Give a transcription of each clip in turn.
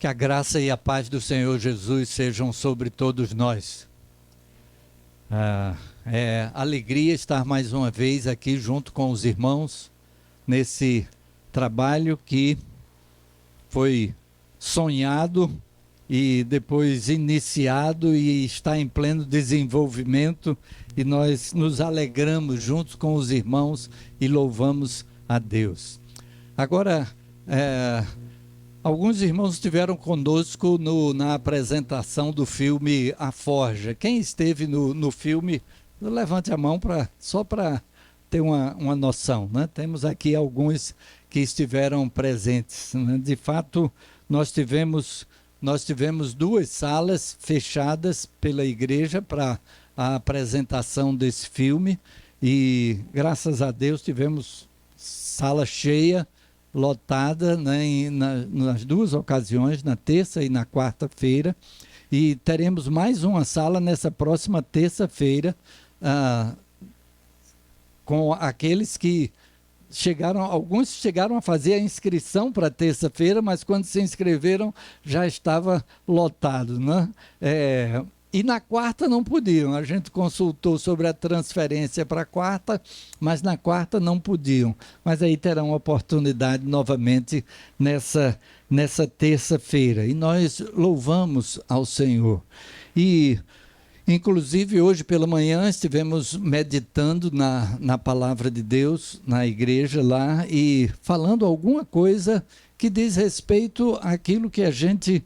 Que a graça e a paz do Senhor Jesus sejam sobre todos nós. É alegria estar mais uma vez aqui junto com os irmãos nesse trabalho que foi sonhado e depois iniciado e está em pleno desenvolvimento, e nós nos alegramos juntos com os irmãos e louvamos a Deus. Agora, alguns irmãos estiveram conosco na apresentação do filme A Forja. Quem esteve no filme, levante a mão só para ter uma noção, né? Temos aqui alguns que estiveram presentes, né? De fato, nós tivemos 2 salas fechadas pela igreja para a apresentação desse filme, e graças a Deus tivemos sala cheia, lotada, né, nas 2 ocasiões, na terça e na quarta-feira, e teremos mais uma sala nessa próxima terça-feira, com aqueles que alguns chegaram a fazer a inscrição para terça-feira, mas quando se inscreveram já estava lotado, né? E na quarta não podiam. A gente consultou sobre a transferência para a quarta, mas na quarta não podiam. Mas aí terão oportunidade novamente nessa terça-feira. E nós louvamos ao Senhor. E, inclusive, hoje pela manhã estivemos meditando na palavra de Deus, na igreja lá, e falando alguma coisa que diz respeito àquilo que a gente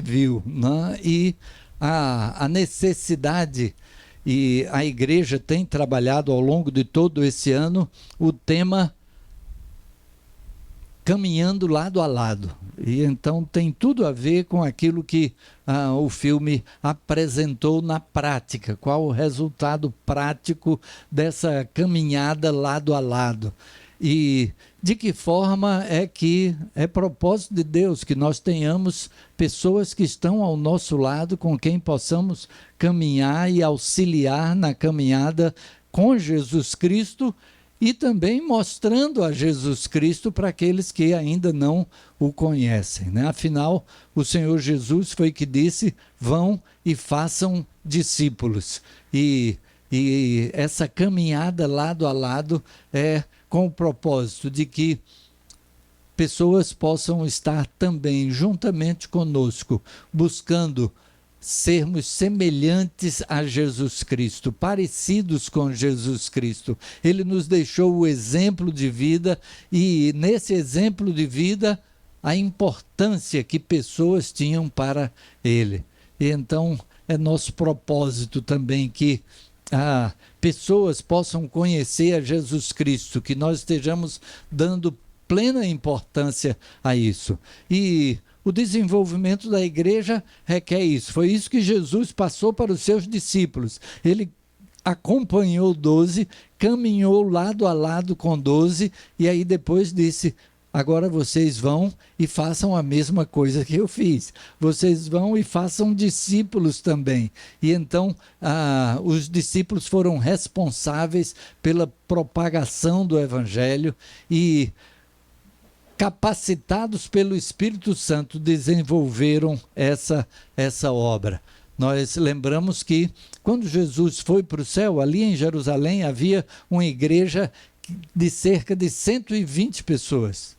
viu, né? E a necessidade, e a igreja tem trabalhado ao longo de todo esse ano o tema caminhando lado a lado, e então tem tudo a ver com aquilo que o filme apresentou na prática. Qual o resultado prático dessa caminhada lado a lado, e de que forma é que é propósito de Deus que nós tenhamos pessoas que estão ao nosso lado, com quem possamos caminhar e auxiliar na caminhada com Jesus Cristo, e também mostrando a Jesus Cristo para aqueles que ainda não o conhecem, né? Afinal, o Senhor Jesus foi que disse: vão e façam discípulos. E essa caminhada lado a lado é com o propósito de que pessoas possam estar também juntamente conosco, buscando sermos semelhantes a Jesus Cristo, parecidos com Jesus Cristo. Ele nos deixou o exemplo de vida, e nesse exemplo de vida, a importância que pessoas tinham para ele. E então é nosso propósito também que pessoas possam conhecer a Jesus Cristo, que nós estejamos dando plena importância a isso. E o desenvolvimento da igreja requer isso. Foi isso que Jesus passou para os seus discípulos. Ele acompanhou 12, caminhou lado a lado com 12, e aí depois disse: agora vocês vão e façam a mesma coisa que eu fiz. Vocês vão e façam discípulos também. E então os discípulos foram responsáveis pela propagação do Evangelho, e capacitados pelo Espírito Santo, desenvolveram essa obra. Nós lembramos que quando Jesus foi para o céu, ali em Jerusalém havia uma igreja de cerca de 120 pessoas.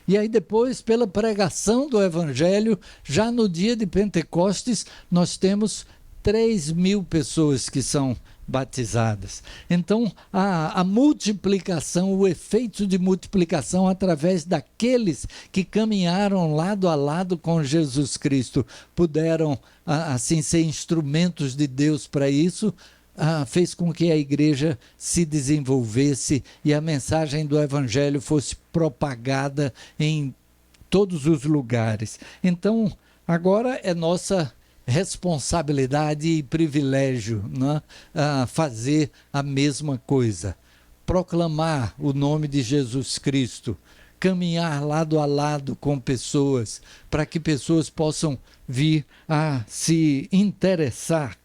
E aí depois, pela pregação do Evangelho, já no dia de Pentecostes, nós temos 3.000 pessoas que são batizadas. Então, a multiplicação, o efeito de multiplicação através daqueles que caminharam lado a lado com Jesus Cristo, puderam assim ser instrumentos de Deus para isso, fez com que a igreja se desenvolvesse e a mensagem do Evangelho fosse propagada em todos os lugares. Então, agora é nossa responsabilidade e privilégio, né, fazer a mesma coisa, proclamar o nome de Jesus Cristo, caminhar lado a lado com pessoas, para que pessoas possam vir a se interessar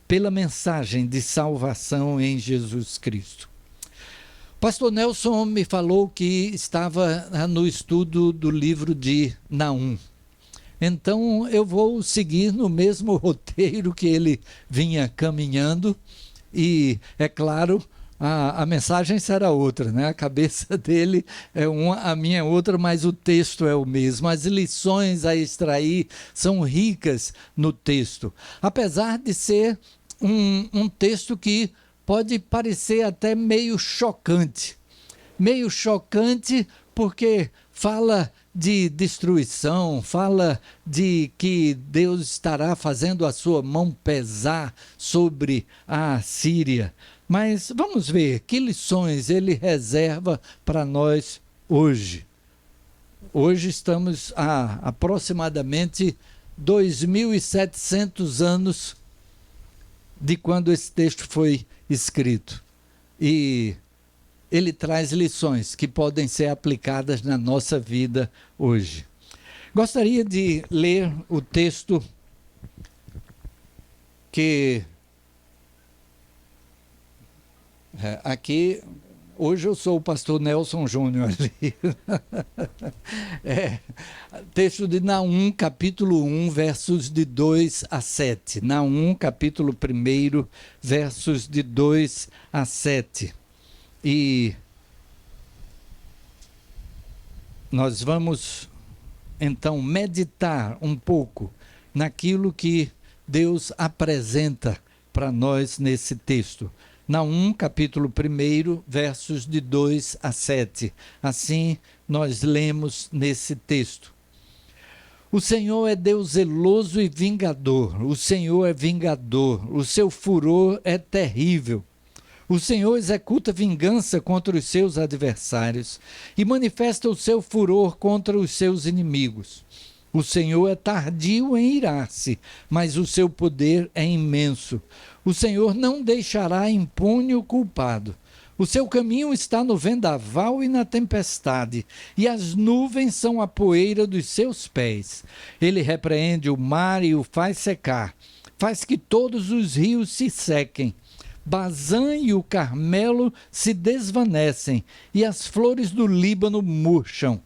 pela mensagem de salvação em Jesus Cristo. Pastor Nelson me falou que estava no estudo do livro de Naum. Então eu vou seguir no mesmo roteiro que ele vinha caminhando e, é claro, a mensagem será outra, né? A cabeça dele é uma, a minha é outra, mas o texto é o mesmo. As lições a extrair são ricas no texto, apesar de ser um texto que pode parecer até meio chocante. Meio chocante porque fala de destruição, fala de que Deus estará fazendo a sua mão pesar sobre a Síria. Mas vamos ver que lições ele reserva para nós hoje. Hoje estamos a aproximadamente 2.700 anos de quando esse texto foi escrito. E ele traz lições que podem ser aplicadas na nossa vida hoje. Gostaria de ler o texto que aqui, hoje eu sou o pastor Nelson Júnior ali. Texto de Naum, capítulo 1, versos de 2 a 7. Naum, capítulo 1, versos de 2 a 7. E nós vamos, então, meditar um pouco naquilo que Deus apresenta para nós nesse texto. Naum, capítulo 1, versos de 2 a 7. Assim nós lemos nesse texto. O Senhor é Deus zeloso e vingador. O Senhor é vingador. O seu furor é terrível. O Senhor executa vingança contra os seus adversários e manifesta o seu furor contra os seus inimigos. O Senhor é tardio em irar-se, mas o seu poder é imenso. O Senhor não deixará impune o culpado. O seu caminho está no vendaval e na tempestade, e as nuvens são a poeira dos seus pés. Ele repreende o mar e o faz secar, faz que todos os rios se sequem. Bazã e o Carmelo se desvanecem, e as flores do Líbano murcham.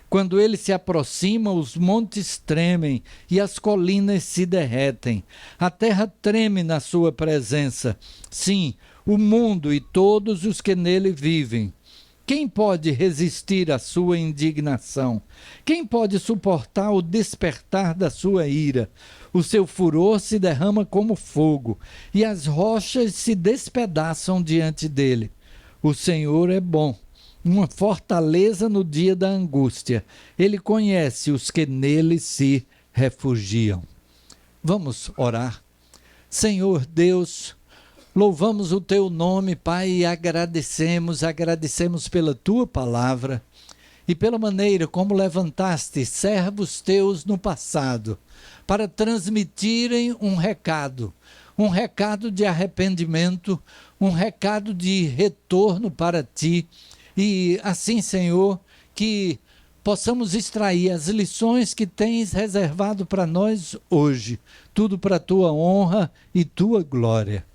Quando ele se aproxima, os montes tremem e as colinas se derretem. A terra treme na sua presença. Sim, o mundo e todos os que nele vivem. Quem pode resistir à sua indignação? Quem pode suportar o despertar da sua ira? O seu furor se derrama como fogo, e as rochas se despedaçam diante dele. O Senhor é bom, uma fortaleza no dia da angústia. Ele conhece os que nele se refugiam. Vamos orar. Senhor Deus, louvamos o teu nome, Pai, e agradecemos pela tua palavra e pela maneira como levantaste servos teus no passado para transmitirem um recado de arrependimento, um recado de retorno para ti. E assim, Senhor, que possamos extrair as lições que tens reservado para nós hoje, tudo para a tua honra e tua glória.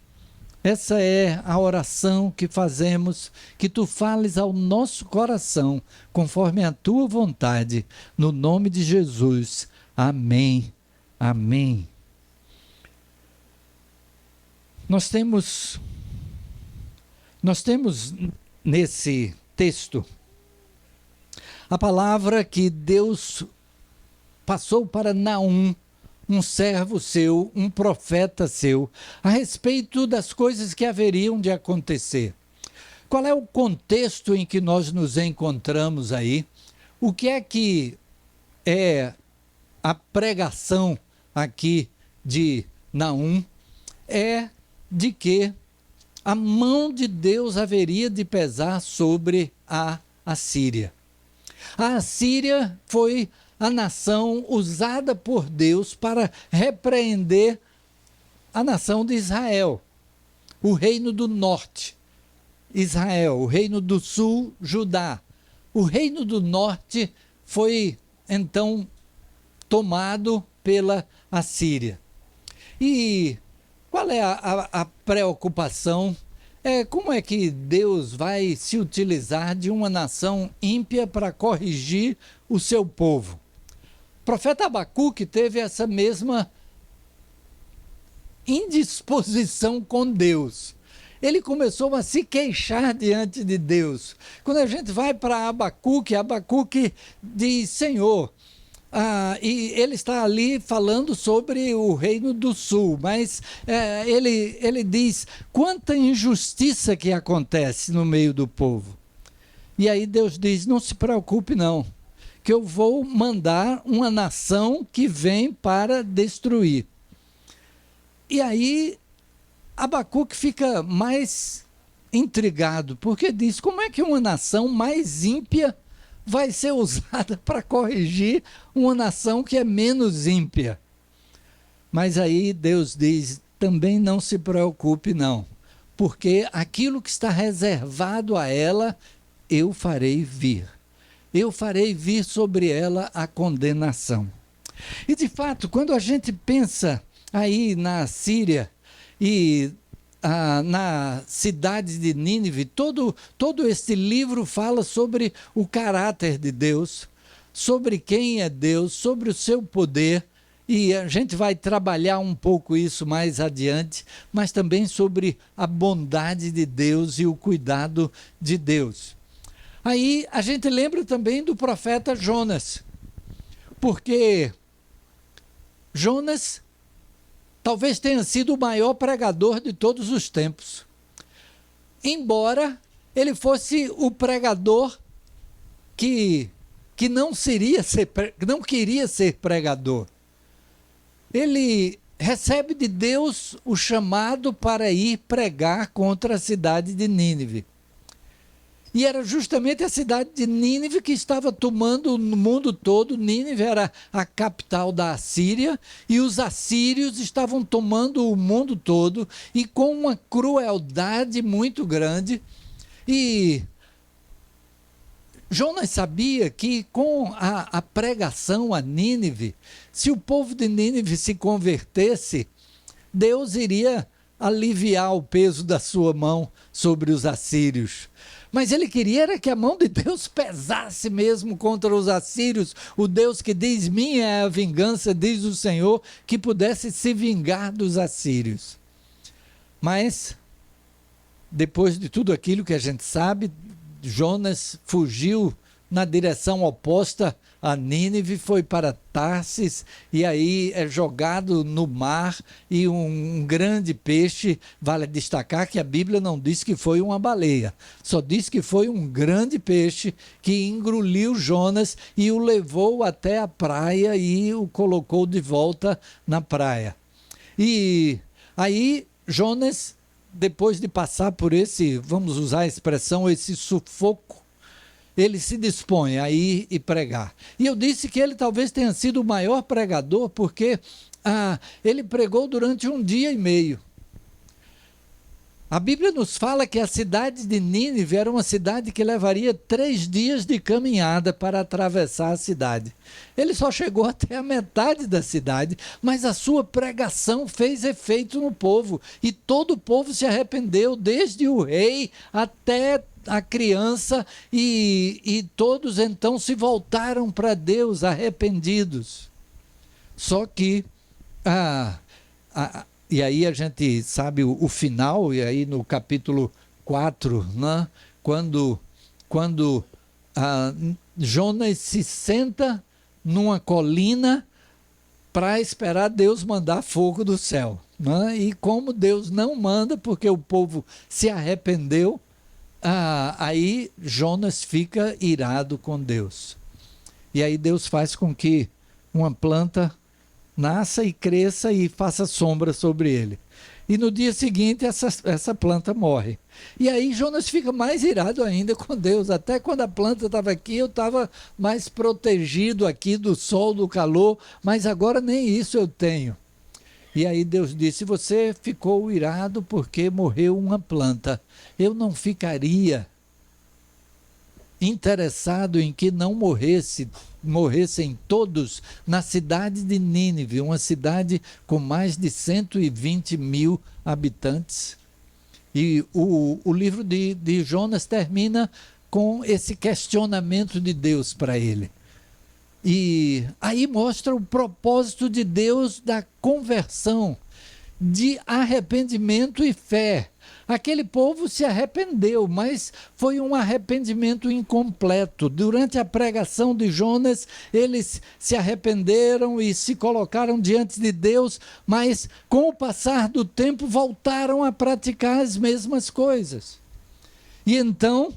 Essa é a oração que fazemos, que tu fales ao nosso coração, conforme a tua vontade, no nome de Jesus. Amém. Amém. Nós temos nesse texto a palavra que Deus passou para Naum, um servo seu, um profeta seu, a respeito das coisas que haveriam de acontecer. Qual é o contexto em que nós nos encontramos aí? O que é a pregação aqui de Naum? É de que a mão de Deus haveria de pesar sobre a Assíria. A Assíria foi a nação usada por Deus para repreender a nação de Israel, o reino do norte, Israel, o reino do sul, Judá. O reino do norte foi, então, tomado pela Assíria. E qual é a preocupação como é que Deus vai se utilizar de uma nação ímpia para corrigir o seu povo? O profeta Abacuque teve essa mesma indisposição com Deus. Ele começou a se queixar diante de Deus. Quando a gente vai para Abacuque, Abacuque diz: Senhor, e ele está ali falando sobre o reino do sul, mas ele diz quanta injustiça que acontece no meio do povo. E aí Deus diz: não se preocupe não, que eu vou mandar uma nação que vem para destruir. E aí Abacuque fica mais intrigado, porque diz: como é que uma nação mais ímpia vai ser usada para corrigir uma nação que é menos ímpia? Mas aí Deus diz: também não se preocupe não, porque aquilo que está reservado a ela, eu farei vir. Eu farei vir sobre ela a condenação. E de fato, quando a gente pensa aí na Síria e na cidade de Nínive, todo esse livro fala sobre o caráter de Deus, sobre quem é Deus, sobre o seu poder, e a gente vai trabalhar um pouco isso mais adiante, mas também sobre a bondade de Deus e o cuidado de Deus. Aí a gente lembra também do profeta Jonas, porque Jonas talvez tenha sido o maior pregador de todos os tempos. Embora ele fosse o pregador que não queria ser pregador. Ele recebe de Deus o chamado para ir pregar contra a cidade de Nínive. E era justamente a cidade de Nínive que estava tomando no mundo todo. Nínive era a capital da Assíria, e os assírios estavam tomando o mundo todo, e com uma crueldade muito grande. E Jonas sabia que com a pregação a Nínive, se o povo de Nínive se convertesse, Deus iria aliviar o peso da sua mão sobre os assírios. Mas ele queria era que a mão de Deus pesasse mesmo contra os assírios, o Deus que diz: minha é a vingança, diz o Senhor, que pudesse se vingar dos assírios. Mas, depois de tudo aquilo que a gente sabe, Jonas fugiu na direção oposta a Nínive, foi para Tarsis, e aí é jogado no mar, e um grande peixe, vale destacar que a Bíblia não diz que foi uma baleia, só diz que foi um grande peixe que engoliu Jonas e o levou até a praia e o colocou de volta na praia. E aí Jonas, depois de passar por esse, vamos usar a expressão, esse sufoco, ele se dispõe a ir e pregar. E eu disse que ele talvez tenha sido o maior pregador, porque ele pregou durante 1 dia e meio. A Bíblia nos fala que a cidade de Nínive era uma cidade que levaria 3 dias de caminhada para atravessar a cidade. Ele só chegou até a metade da cidade, mas a sua pregação fez efeito no povo, e todo o povo se arrependeu, desde o rei até a criança, e todos então se voltaram para Deus arrependidos. Só que e aí a gente sabe o final, e aí no capítulo 4, né, quando Jonas se senta numa colina para esperar Deus mandar fogo do céu, né? E como Deus não manda, porque o povo se arrependeu, aí Jonas fica irado com Deus. E aí Deus faz com que uma planta nasça e cresça e faça sombra sobre ele. E no dia seguinte essa planta morre. E aí Jonas fica mais irado ainda com Deus. Até quando a planta estava aqui, eu estava mais protegido aqui do sol, do calor, mas agora nem isso eu tenho. E aí Deus disse: você ficou irado porque morreu uma planta. Eu não ficaria interessado em que não morressem todos na cidade de Nínive, uma cidade com mais de 120 mil habitantes, E o livro de Jonas termina com esse questionamento de Deus para ele. E aí mostra o propósito de Deus da conversão, de arrependimento e fé. Aquele povo se arrependeu, mas foi um arrependimento incompleto. Durante a pregação de Jonas, eles se arrependeram e se colocaram diante de Deus, mas com o passar do tempo voltaram a praticar as mesmas coisas. E então,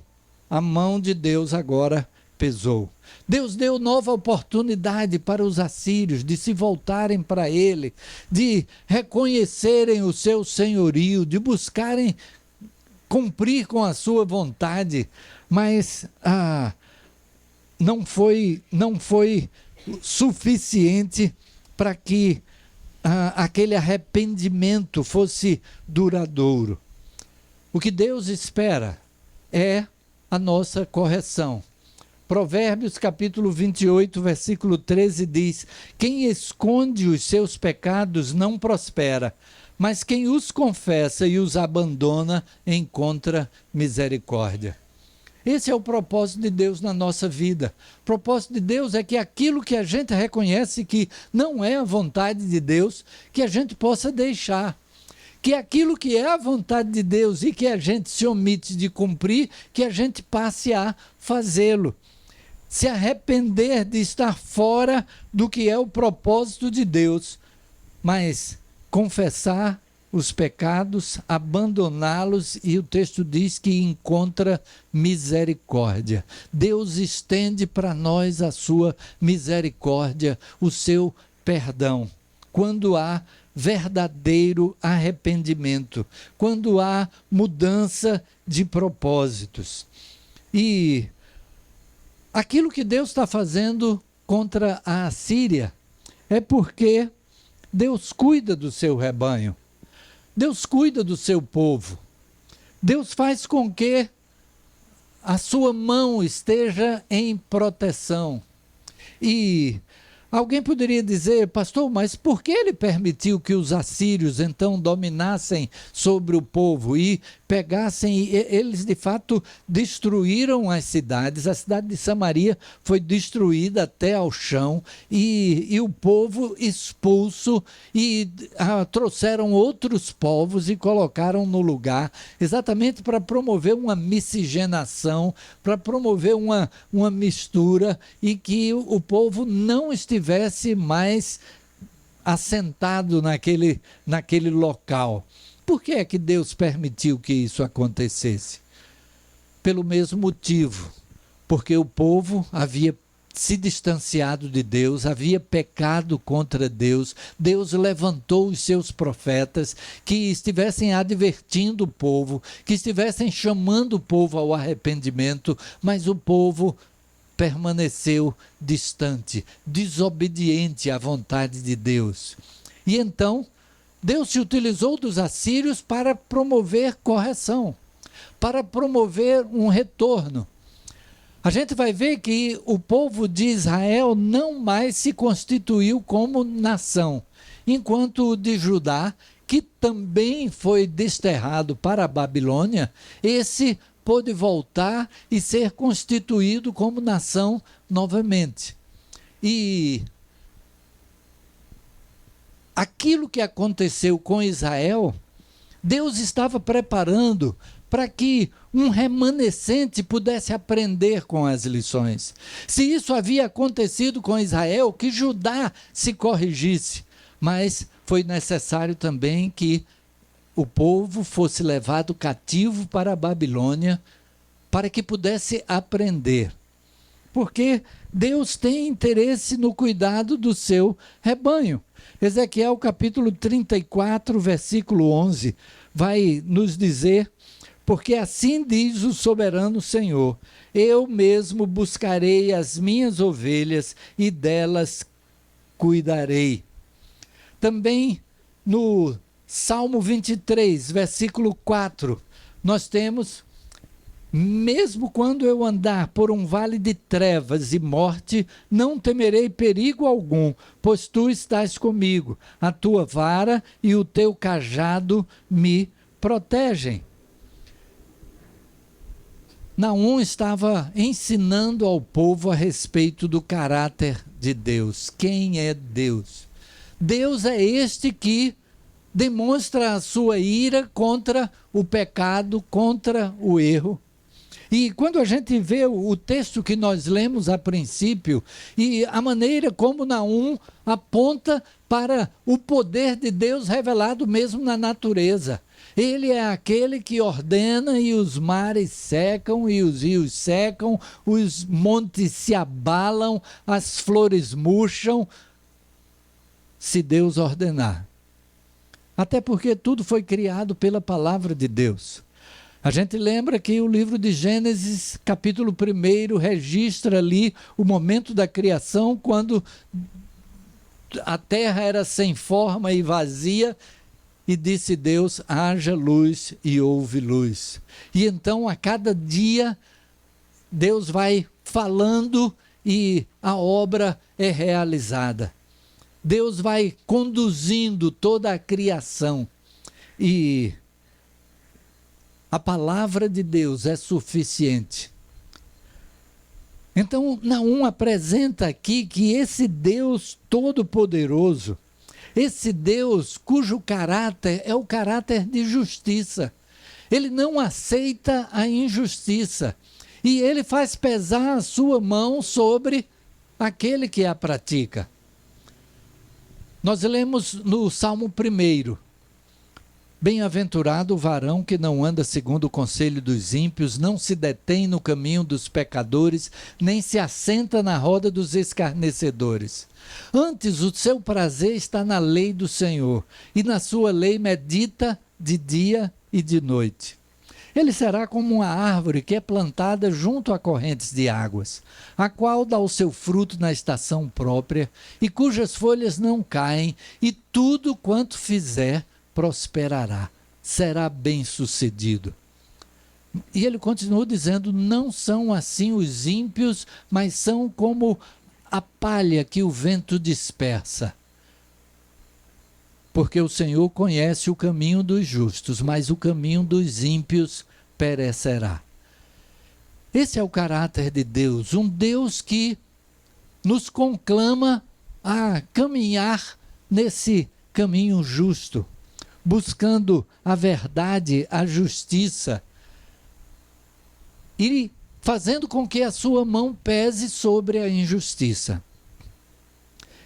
a mão de Deus agora pesou. Deus deu nova oportunidade para os assírios de se voltarem para ele, de reconhecerem o seu senhorio, de buscarem cumprir com a sua vontade, mas não foi suficiente para que aquele arrependimento fosse duradouro. O que Deus espera é a nossa correção. Provérbios capítulo 28, versículo 13 diz: quem esconde os seus pecados não prospera, mas quem os confessa e os abandona encontra misericórdia. Esse é o propósito de Deus na nossa vida. O propósito de Deus é que aquilo que a gente reconhece que não é a vontade de Deus, que a gente possa deixar. Que aquilo que é a vontade de Deus e que a gente se omite de cumprir, que a gente passe a fazê-lo. Se arrepender de estar fora do que é o propósito de Deus, mas confessar os pecados, abandoná-los, e o texto diz que encontra misericórdia. Deus estende para nós a sua misericórdia, o seu perdão, quando há verdadeiro arrependimento, quando há mudança de propósitos. E aquilo que Deus está fazendo contra a Assíria é porque Deus cuida do seu rebanho, Deus cuida do seu povo, Deus faz com que a sua mão esteja em proteção. E alguém poderia dizer: pastor, mas por que ele permitiu que os assírios então dominassem sobre o povo e pegassem, eles de fato destruíram as cidades, a cidade de Samaria foi destruída até ao chão, e o povo expulso, e trouxeram outros povos e colocaram no lugar, exatamente para promover uma miscigenação, para promover uma mistura, e que o povo não estivesse mais assentado naquele local. Por que é que Deus permitiu que isso acontecesse? Pelo mesmo motivo, porque o povo havia se distanciado de Deus, havia pecado contra Deus. Deus levantou os seus profetas que estivessem advertindo o povo, que estivessem chamando o povo ao arrependimento, mas o povo permaneceu distante, desobediente à vontade de Deus. E então Deus se utilizou dos assírios para promover correção, para promover um retorno. A gente vai ver que o povo de Israel não mais se constituiu como nação, enquanto o de Judá, que também foi desterrado para a Babilônia, esse pôde voltar e ser constituído como nação novamente. E aquilo que aconteceu com Israel, Deus estava preparando para que um remanescente pudesse aprender com as lições. Se isso havia acontecido com Israel, que Judá se corrigisse, mas foi necessário também que o povo fosse levado cativo para a Babilônia, para que pudesse aprender. Porque Deus tem interesse no cuidado do seu rebanho. Ezequiel capítulo 34, versículo 11, vai nos dizer: porque assim diz o soberano Senhor, eu mesmo buscarei as minhas ovelhas e delas cuidarei. Também no Salmo 23, versículo 4, nós temos: mesmo quando eu andar por um vale de trevas e morte, não temerei perigo algum, pois tu estás comigo, a tua vara e o teu cajado me protegem. Naum estava ensinando ao povo a respeito do caráter de Deus. Quem é Deus? Deus é este que demonstra a sua ira contra o pecado, contra o erro. E quando a gente vê o texto que nós lemos a princípio, e a maneira como Naum aponta para o poder de Deus revelado mesmo na natureza. Ele é aquele que ordena e os mares secam e os rios secam, os montes se abalam, as flores murcham, se Deus ordenar. Até porque tudo foi criado pela palavra de Deus. A gente lembra que o livro de Gênesis, capítulo 1, registra ali o momento da criação, quando a terra era sem forma e vazia, e disse Deus, haja luz e houve luz. E então a cada dia Deus vai falando e a obra é realizada. Deus vai conduzindo toda a criação e a palavra de Deus é suficiente. Então, Naum apresenta aqui que esse Deus todo-poderoso, esse Deus cujo caráter é o caráter de justiça, ele não aceita a injustiça e ele faz pesar a sua mão sobre aquele que a pratica. Nós lemos no Salmo 1, bem-aventurado o varão que não anda segundo o conselho dos ímpios, não se detém no caminho dos pecadores, nem se assenta na roda dos escarnecedores. Antes o seu prazer está na lei do Senhor, e na sua lei medita de dia e de noite. Ele será como uma árvore que é plantada junto a correntes de águas, a qual dá o seu fruto na estação própria, e cujas folhas não caem, e tudo quanto fizer prosperará, será bem-sucedido. E ele continua dizendo, não são assim os ímpios, mas são como a palha que o vento dispersa. Porque o Senhor conhece o caminho dos justos, mas o caminho dos ímpios perecerá. Esse é o caráter de Deus, um Deus que nos conclama a caminhar nesse caminho justo, buscando a verdade, a justiça, e fazendo com que a sua mão pese sobre a injustiça.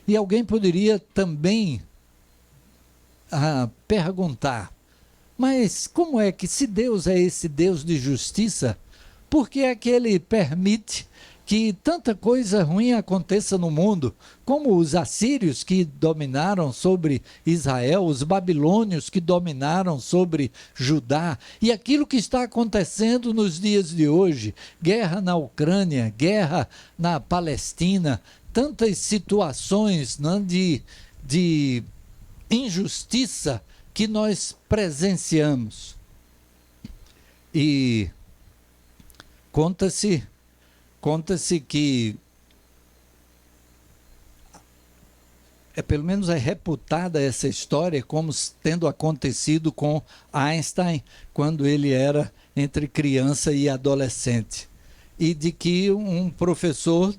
E alguém poderia também perguntar, mas como é que, se Deus é esse Deus de justiça, por que é que ele permite que tanta coisa ruim aconteça no mundo, como os assírios que dominaram sobre Israel, os babilônios que dominaram sobre Judá, e aquilo que está acontecendo nos dias de hoje, guerra na Ucrânia, guerra na Palestina, tantas situações, né, de injustiça que nós presenciamos. E conta-se que pelo menos é reputada essa história como tendo acontecido com Einstein quando ele era entre criança e adolescente, e de que um professor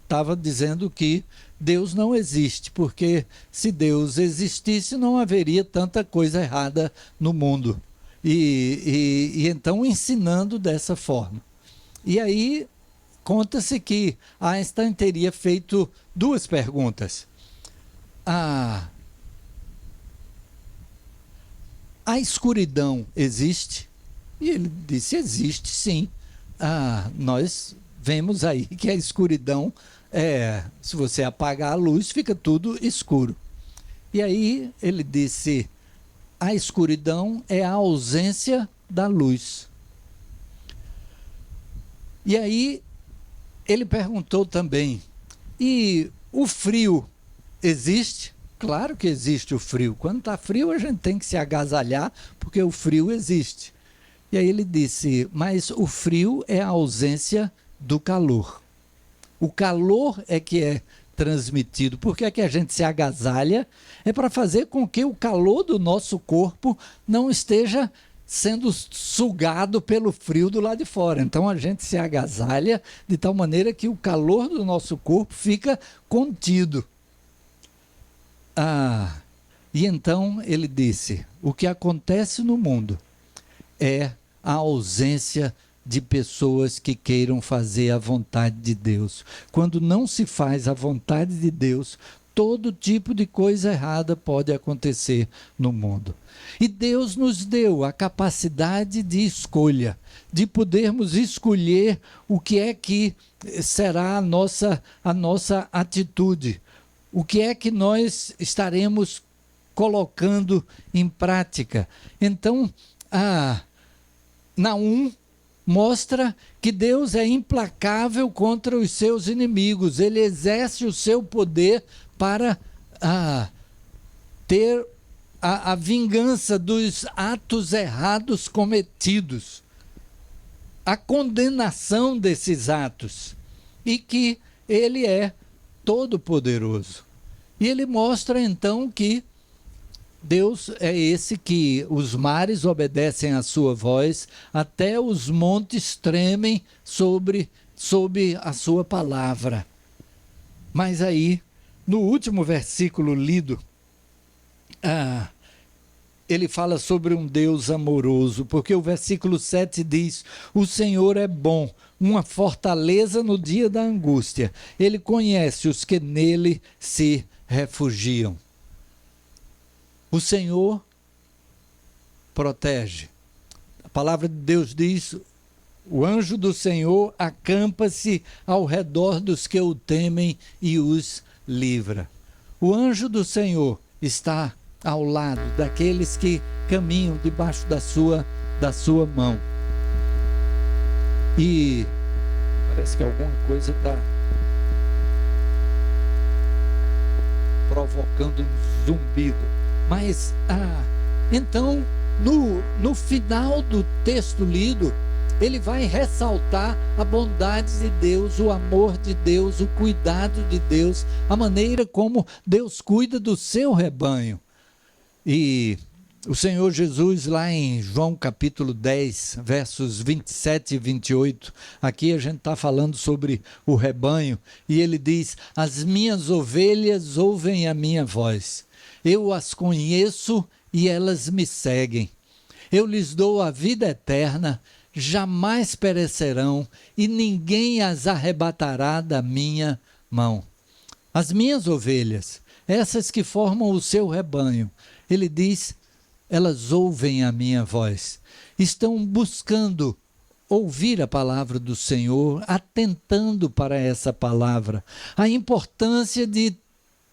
estava dizendo que Deus não existe, porque se Deus existisse não haveria tanta coisa errada no mundo, e então ensinando dessa forma. E aí conta-se que Einstein teria feito duas perguntas. A escuridão existe? E ele disse, existe sim. Nós vemos aí que a escuridão se você apagar a luz, fica tudo escuro. E aí ele disse, a escuridão é a ausência da luz. E aí ele perguntou também, e o frio existe? Claro que existe o frio. Quando está frio, a gente tem que se agasalhar, porque o frio existe. E aí ele disse, mas o frio é a ausência do calor. O calor é que é transmitido. Por que é que a gente se agasalha? É para fazer com que o calor do nosso corpo não esteja sendo sugado pelo frio do lado de fora. Então a gente se agasalha de tal maneira que o calor do nosso corpo fica contido. E então ele disse: o que acontece no mundo é a ausência de pessoas que queiram fazer a vontade de Deus. Quando não se faz a vontade de Deus, todo tipo de coisa errada pode acontecer no mundo. E Deus nos deu a capacidade de escolha, de podermos escolher o que é que será a nossa atitude, o que é que nós estaremos colocando em prática. Então, Naum mostra que Deus é implacável contra os seus inimigos. Ele exerce o seu poder para ter a vingança dos atos errados cometidos, a condenação desses atos, e que ele é todo-poderoso. E ele mostra então que Deus é esse que os mares obedecem à sua voz, até os montes tremem sob a sua palavra. Mas aí, no último versículo lido, ele fala sobre um Deus amoroso, porque o versículo 7 diz: o Senhor é bom, uma fortaleza no dia da angústia. Ele conhece os que nele se refugiam. O Senhor protege. A palavra de Deus diz: o anjo do Senhor acampa-se ao redor dos que o temem e os livra. O anjo do Senhor está ao lado daqueles que caminham debaixo da sua mão. E parece que alguma coisa está provocando um zumbido. Mas, então, no final do texto lido, ele vai ressaltar a bondade de Deus, o amor de Deus, o cuidado de Deus, a maneira como Deus cuida do seu rebanho. E o Senhor Jesus, lá em João capítulo 10, versos 27 e 28, aqui a gente está falando sobre o rebanho, e ele diz: as minhas ovelhas ouvem a minha voz. Eu as conheço e elas me seguem. Eu lhes dou a vida eterna, jamais perecerão e ninguém as arrebatará da minha mão. As minhas ovelhas, essas que formam o seu rebanho, ele diz, elas ouvem a minha voz. Estão buscando ouvir a palavra do Senhor, atentando para essa palavra. A importância de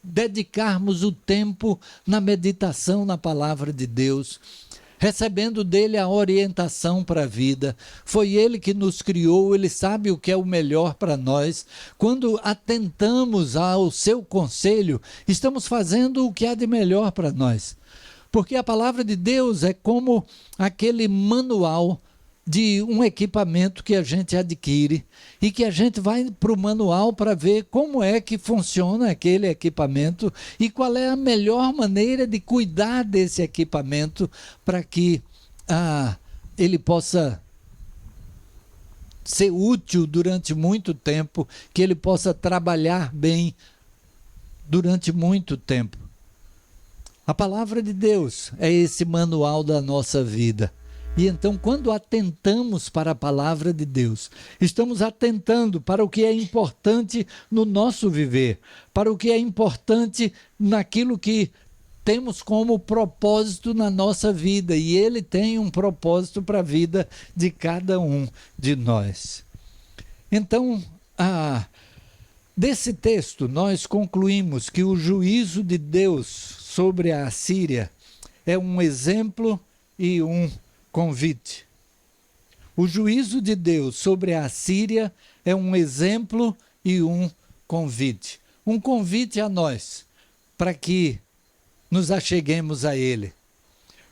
dedicarmos o tempo na meditação na palavra de Deus, recebendo dele a orientação para a vida. Foi ele que nos criou, ele sabe o que é o melhor para nós. Quando atentamos ao seu conselho, estamos fazendo o que há de melhor para nós. Porque a palavra de Deus é como aquele manual de um equipamento que a gente adquire e que a gente vai para o manual para ver como é que funciona aquele equipamento e qual é a melhor maneira de cuidar desse equipamento para que ele possa ser útil durante muito tempo, que ele possa trabalhar bem durante muito tempo. A palavra de Deus é esse manual da nossa vida. E então, quando atentamos para a palavra de Deus, estamos atentando para o que é importante no nosso viver, para o que é importante naquilo que temos como propósito na nossa vida, e ele tem um propósito para a vida de cada um de nós. Então, desse texto, nós concluímos que o juízo de Deus sobre a Assíria é um exemplo e um convite. O juízo de Deus sobre a Assíria é um exemplo e um convite. Um convite a nós, para que nos acheguemos a ele.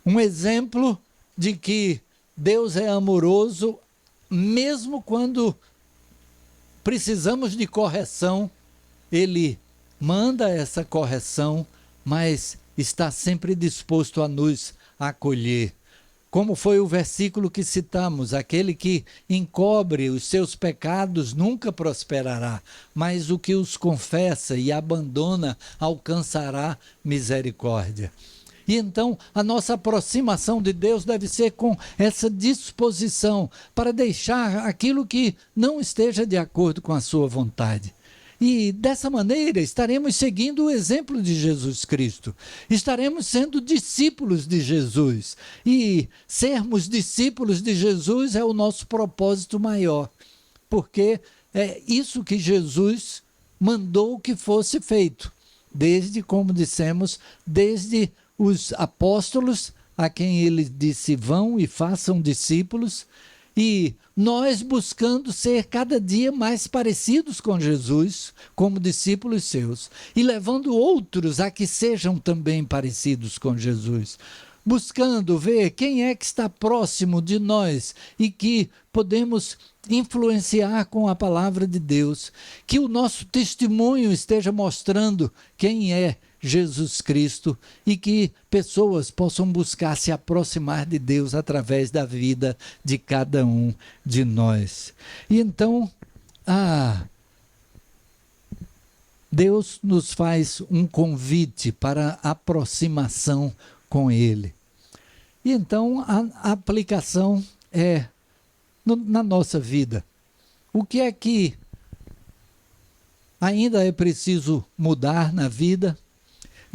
Um exemplo de que Deus é amoroso, mesmo quando precisamos de correção, ele manda essa correção, mas está sempre disposto a nos acolher. como foi o versículo que citamos, aquele que encobre os seus pecados nunca prosperará, mas o que os confessa e abandona alcançará misericórdia. E então a nossa aproximação de Deus deve ser com essa disposição para deixar aquilo que não esteja de acordo com a sua vontade. E dessa maneira estaremos seguindo o exemplo de Jesus Cristo. Estaremos sendo discípulos de Jesus. E sermos discípulos de Jesus é o nosso propósito maior. Porque é isso que Jesus mandou que fosse feito. Desde, como dissemos, desde os apóstolos, a quem ele disse: vão e façam discípulos, e nós buscando ser cada dia mais parecidos com Jesus, como discípulos seus, e levando outros a que sejam também parecidos com Jesus, buscando ver quem é que está próximo de nós e que podemos influenciar com a palavra de Deus, que o nosso testemunho esteja mostrando quem é Jesus Cristo e que pessoas possam buscar se aproximar de Deus através da vida de cada um de nós. E então, Deus nos faz um convite para aproximação com Ele. E então a aplicação é na nossa vida. O que é que ainda é preciso mudar na vida?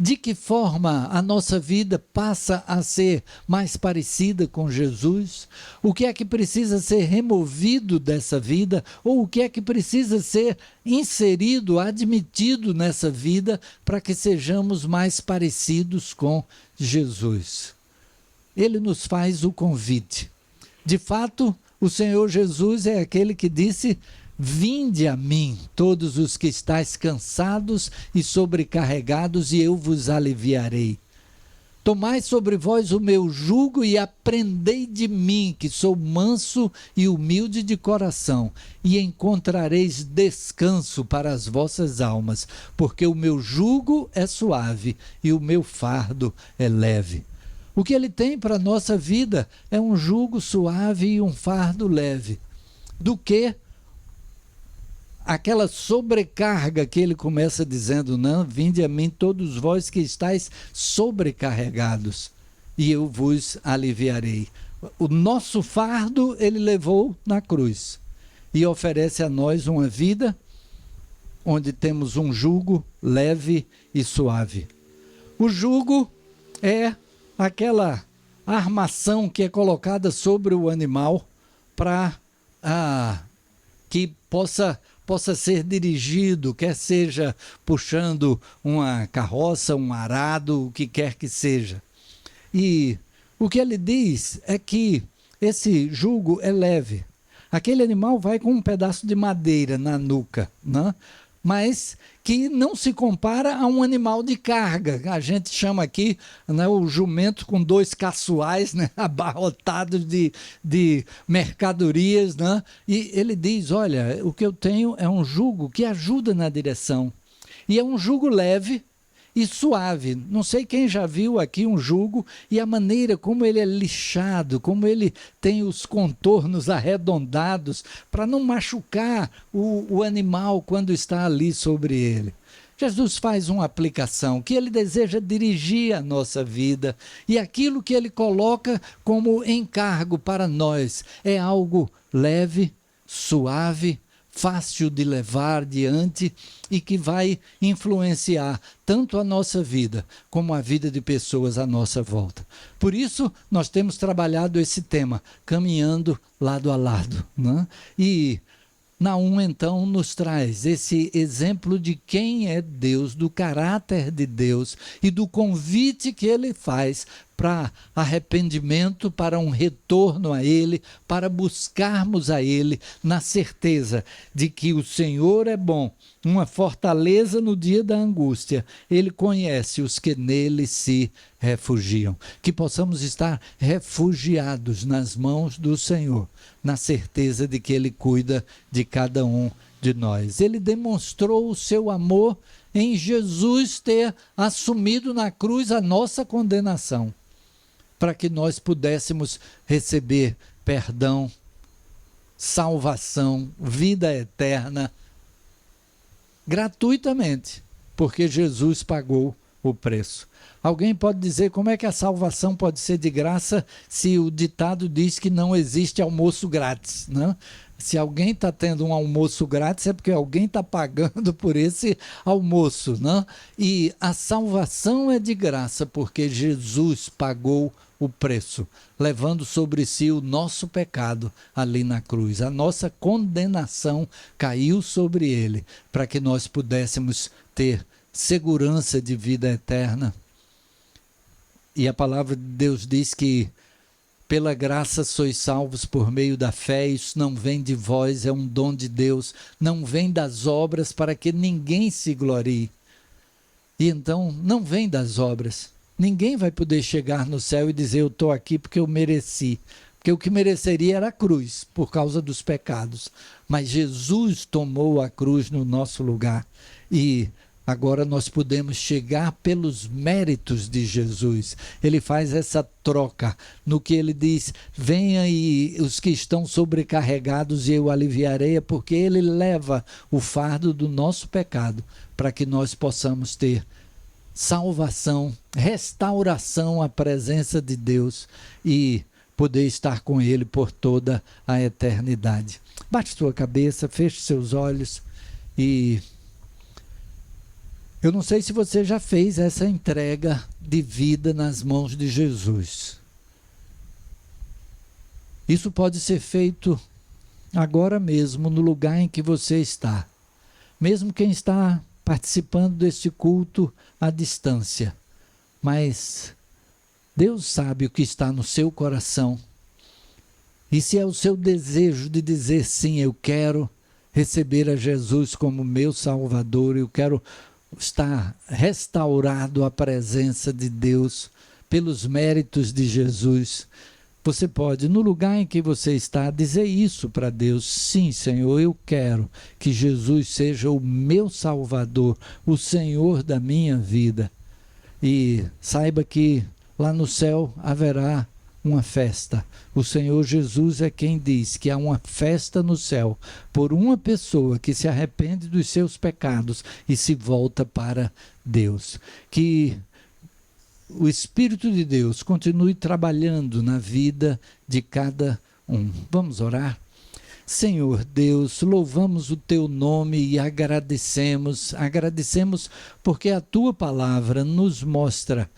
De que forma a nossa vida passa a ser mais parecida com Jesus? O que é que precisa ser removido dessa vida? Ou o que é que precisa ser inserido, admitido nessa vida para que sejamos mais parecidos com Jesus? Ele nos faz o convite. De fato, o Senhor Jesus é aquele que disse: vinde a mim, todos os que estáis cansados e sobrecarregados, e eu vos aliviarei. Tomai sobre vós o meu jugo e aprendei de mim, que sou manso e humilde de coração, e encontrareis descanso para as vossas almas, porque o meu jugo é suave e o meu fardo é leve. O que ele tem para a nossa vida é um jugo suave e um fardo leve. Do que aquela sobrecarga que ele começa dizendo: não, vinde a mim todos vós que estáis sobrecarregados, e eu vos aliviarei. O nosso fardo ele levou na cruz e oferece a nós uma vida onde temos um jugo leve e suave. O jugo é aquela armação que é colocada sobre o animal para que possa ser dirigido, quer seja puxando uma carroça, um arado, o que quer que seja. E o que ele diz é que esse jugo é leve. Aquele animal vai com um pedaço de madeira na nuca, né? Mas que não se compara a um animal de carga. A gente chama aqui, né, o jumento com dois caçoais, né, abarrotados de mercadorias, né? E ele diz: olha, o que eu tenho é um jugo que ajuda na direção. E é um jugo leve e suave. Não sei quem já viu aqui um jugo e a maneira como ele é lixado, como ele tem os contornos arredondados para não machucar o animal quando está ali sobre ele. Jesus faz uma aplicação que ele deseja dirigir a nossa vida, e aquilo que ele coloca como encargo para nós é algo leve, suave, fácil de levar diante e que vai influenciar tanto a nossa vida como a vida de pessoas à nossa volta. Por isso, nós temos trabalhado esse tema, caminhando lado a lado, né? E Naum, então, nos traz esse exemplo de quem é Deus, do caráter de Deus e do convite que ele faz para arrependimento, para um retorno a Ele, para buscarmos a Ele na certeza de que o Senhor é bom, uma fortaleza no dia da angústia. Ele conhece os que nele se refugiam. Que possamos estar refugiados nas mãos do Senhor, na certeza de que Ele cuida de cada um de nós. Ele demonstrou o seu amor em Jesus ter assumido na cruz a nossa condenação. para que nós pudéssemos receber perdão, salvação, vida eterna, gratuitamente, porque Jesus pagou o preço. Alguém pode dizer como é que a salvação pode ser de graça se o ditado diz que não existe almoço grátis, né? Se alguém está tendo um almoço grátis é porque alguém está pagando por esse almoço, né? E a salvação é de graça porque Jesus pagou o preço, levando sobre si o nosso pecado ali na cruz. A nossa condenação caiu sobre ele para que nós pudéssemos ter segurança de vida eterna. E a palavra de Deus diz que pela graça sois salvos por meio da fé, isso não vem de vós, é um dom de Deus, não vem das obras para que ninguém se glorie. E então não vem das obras. Ninguém vai poder chegar no céu e dizer eu estou aqui porque eu mereci. Porque o que mereceria era a cruz, por causa dos pecados. Mas Jesus tomou a cruz no nosso lugar. E agora nós podemos chegar pelos méritos de Jesus. Ele faz essa troca no que ele diz, venha e os que estão sobrecarregados e eu aliviarei, porque ele leva o fardo do nosso pecado para que nós possamos ter salvação, restauração à presença de Deus e poder estar com ele por toda a eternidade. Bate sua cabeça, feche seus olhos e eu não sei se você já fez essa entrega de vida nas mãos de Jesus. Isso pode ser feito agora mesmo, no lugar em que você está. Mesmo quem está participando deste culto à distância. Mas Deus sabe o que está no seu coração. E se é o seu desejo de dizer sim, eu quero receber a Jesus como meu Salvador, eu quero estar restaurado à presença de Deus pelos méritos de Jesus, você pode, no lugar em que você está, dizer isso para Deus. Sim, Senhor, eu quero que Jesus seja o meu Salvador, o Senhor da minha vida. E saiba que lá no céu haverá uma festa. O Senhor Jesus é quem diz que há uma festa no céu por uma pessoa que se arrepende dos seus pecados e se volta para Deus. Que o Espírito de Deus continue trabalhando na vida de cada um. Vamos orar? Senhor Deus, louvamos o teu nome e agradecemos porque a tua palavra nos mostra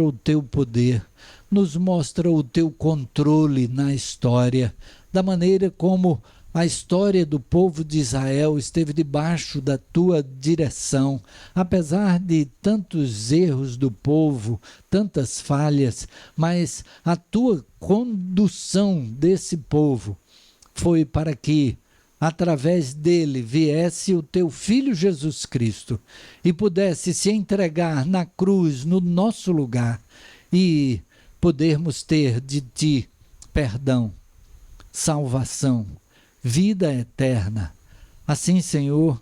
o teu poder, nos mostra o teu controle na história, da maneira como a história do povo de Israel esteve debaixo da tua direção, apesar de tantos erros do povo, tantas falhas, mas a tua condução desse povo foi para que, através dele, viesse o teu Filho Jesus Cristo e pudesse se entregar na cruz, no nosso lugar, e podermos ter de ti perdão, salvação, vida eterna. Assim, Senhor,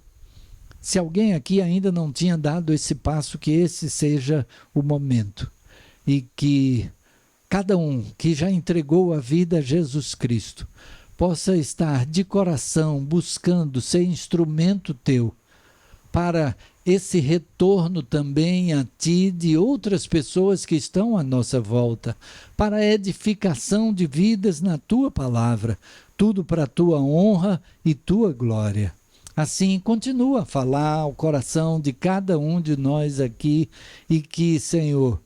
se alguém aqui ainda não tinha dado esse passo, que esse seja o momento. E que cada um que já entregou a vida a Jesus Cristo possa estar de coração buscando ser instrumento teu para esse retorno também a ti de outras pessoas que estão à nossa volta, para a edificação de vidas na tua palavra, tudo para a tua honra e tua glória. Assim, continua a falar ao coração de cada um de nós aqui e que, Senhor,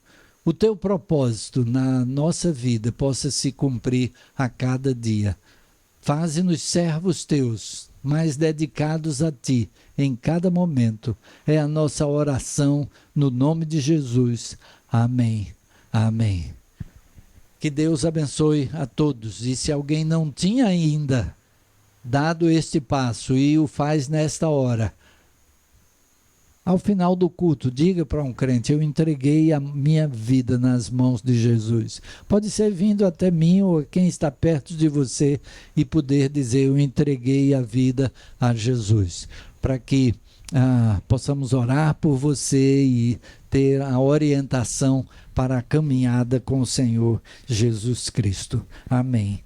o teu propósito na nossa vida possa se cumprir a cada dia. Faze-nos servos teus, mais dedicados a ti em cada momento. É a nossa oração no nome de Jesus. Amém. Amém. Que Deus abençoe a todos. E se alguém não tinha ainda dado este passo e o faz nesta hora, ao final do culto, diga para um crente, eu entreguei a minha vida nas mãos de Jesus. Pode ser vindo até mim ou quem está perto de você e poder dizer, eu entreguei a vida a Jesus. Para que possamos orar por você e ter a orientação para a caminhada com o Senhor Jesus Cristo. Amém.